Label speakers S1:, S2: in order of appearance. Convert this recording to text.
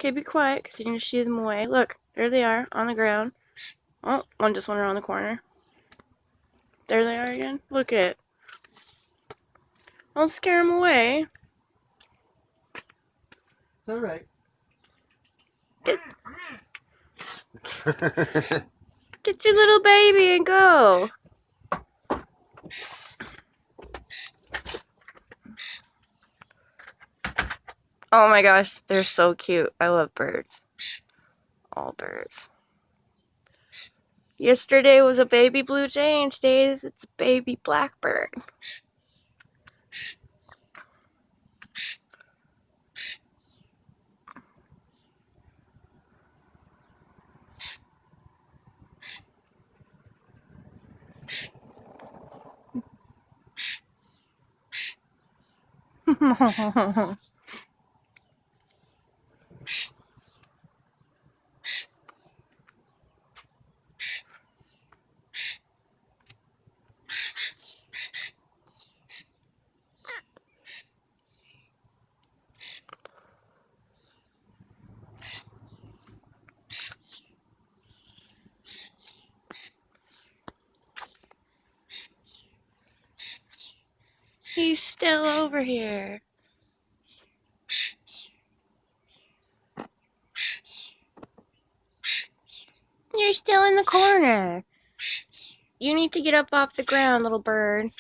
S1: Okay, be quiet, because you're going to shoo them away. Look, there they are, on the ground. Oh, one just went around the corner. There they are again. Look at it. Don't scare them away.
S2: It's all right.
S1: Get, get your little baby and go. Oh my gosh, they're so cute. I love birds. All birds. Yesterday was a baby blue jay, and today it's a baby blackbird. He's still over here. You're still in the corner. You need to get up off the ground, little bird.